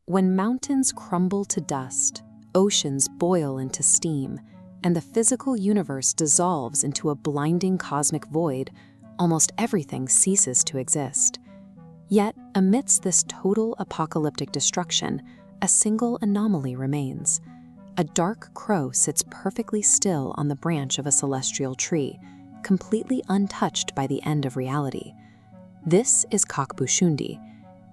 When mountains crumble to dust, oceans boil into steam, and the physical universe dissolves into a blinding cosmic void, almost everything ceases to exist. Yet, amidst this total apocalyptic destruction, a single anomaly remains. A dark crow sits perfectly still on the branch of a celestial tree, completely untouched by the end of reality. This is Kakbhushundi.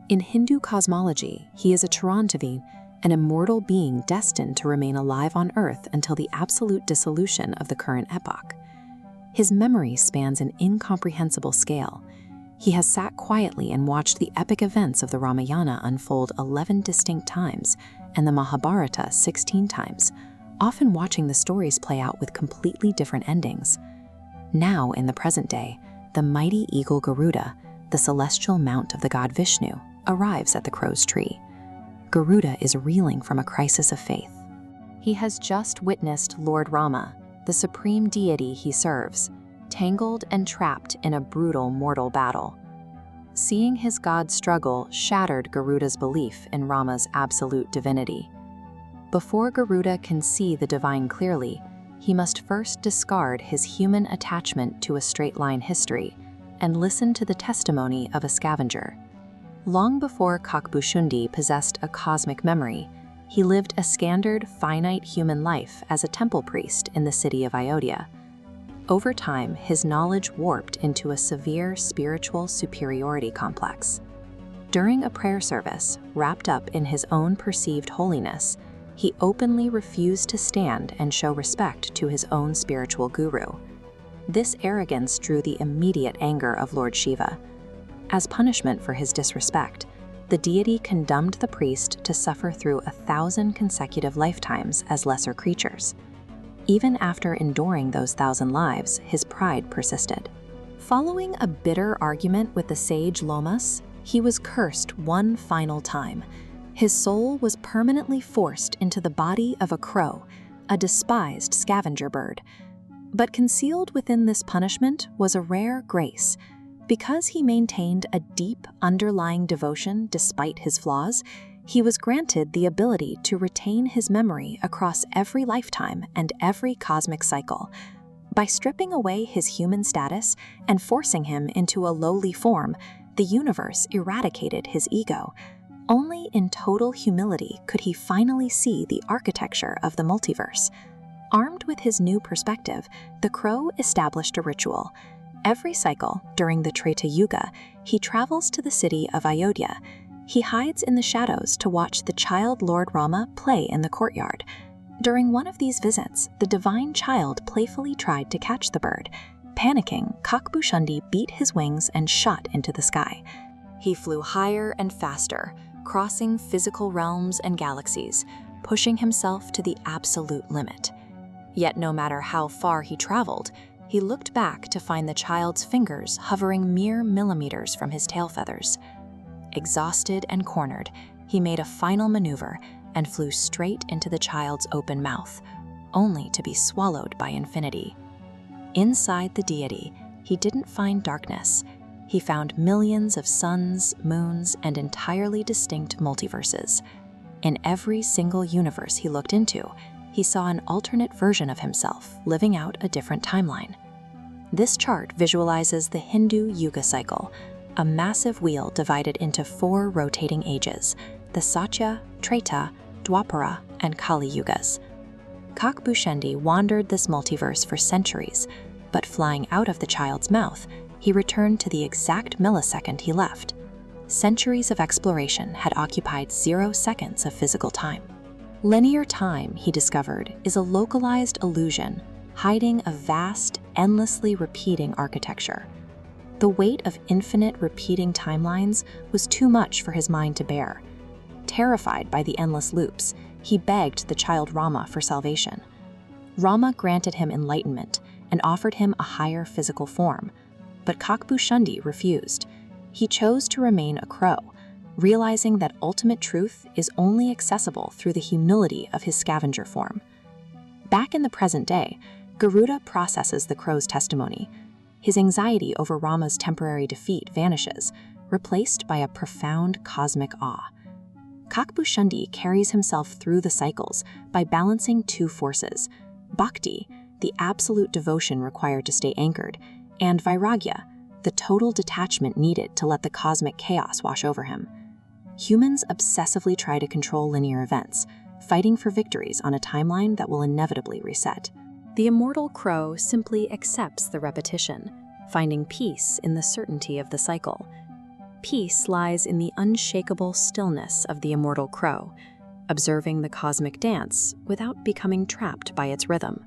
In Hindu cosmology, he is a Chiranjeevi, an immortal being destined to remain alive on Earth until the absolute dissolution of the current epoch. His memory spans an incomprehensible scale. He has sat quietly and watched the epic events of the Ramayana unfold 11 distinct times and the Mahabharata 16 times, often watching the stories play out with completely different endings. Now, in the present day, the mighty eagle Garuda, the celestial mount of the god Vishnu, arrives at the crow's tree. Garuda is reeling from a crisis of faith. He has just witnessed Lord Rama, the supreme deity he serves, tangled and trapped in a brutal mortal battle. Seeing his god struggle shattered Garuda's belief in Rama's absolute divinity. Before Garuda can see the divine clearly, he must first discard his human attachment to a straight-line history and listen to the testimony of a scavenger. Long before Kakbhushundi possessed a cosmic memory, he lived a standard, finite human life as a temple priest in the city of Ayodhya. Over time, his knowledge warped into a severe spiritual superiority complex. During a prayer service, wrapped up in his own perceived holiness, he openly refused to stand and show respect to his own spiritual guru. This arrogance drew the immediate anger of Lord Shiva. As punishment for his disrespect, the deity condemned the priest to suffer through 1,000 consecutive lifetimes as lesser creatures. Even after enduring those 1,000 lives, his pride persisted. Following a bitter argument with the sage Lomas, he was cursed one final time. His soul was permanently forced into the body of a crow, a despised scavenger bird. But concealed within this punishment was a rare grace. Because he maintained a deep underlying devotion despite his flaws, he was granted the ability to retain his memory across every lifetime and every cosmic cycle. By stripping away his human status and forcing him into a lowly form, the universe eradicated his ego. Only in total humility could he finally see the architecture of the multiverse. Armed with his new perspective, the crow established a ritual. Every cycle, during the Treta Yuga, he travels to the city of Ayodhya. He hides in the shadows to watch the child Lord Rama play in the courtyard. During one of these visits, the divine child playfully tried to catch the bird. Panicking, Kakbhushundi beat his wings and shot into the sky. He flew higher and faster, crossing physical realms and galaxies, pushing himself to the absolute limit. Yet no matter how far he traveled, he looked back to find the child's fingers hovering mere millimeters from his tail feathers. Exhausted and cornered, he made a final maneuver and flew straight into the child's open mouth, only to be swallowed by infinity. Inside the deity, he didn't find darkness. He found millions of suns, moons, and entirely distinct multiverses. In every single universe he looked into, he saw an alternate version of himself living out a different timeline. This chart visualizes the Hindu Yuga cycle, a massive wheel divided into 4 rotating ages, the Satya, Treta, Dwapara, and Kali Yugas. Kakbhushundi wandered this multiverse for centuries, but flying out of the child's mouth, he returned to the exact millisecond he left. Centuries of exploration had occupied 0 seconds of physical time. Linear time, he discovered, is a localized illusion, hiding a vast, endlessly repeating architecture. The weight of infinite repeating timelines was too much for his mind to bear. Terrified by the endless loops, he begged the child Rama for salvation. Rama granted him enlightenment and offered him a higher physical form, but Kakbhushundi refused. He chose to remain a crow, realizing that ultimate truth is only accessible through the humility of his scavenger form. Back in the present day, Garuda processes the crow's testimony. His anxiety over Rama's temporary defeat vanishes, replaced by a profound cosmic awe. Kakbhushundi carries himself through the cycles by balancing two forces: bhakti, the absolute devotion required to stay anchored, and vairagya, the total detachment needed to let the cosmic chaos wash over him. Humans obsessively try to control linear events, fighting for victories on a timeline that will inevitably reset. The immortal crow simply accepts the repetition, finding peace in the certainty of the cycle. Peace lies in the unshakable stillness of the immortal crow, observing the cosmic dance without becoming trapped by its rhythm.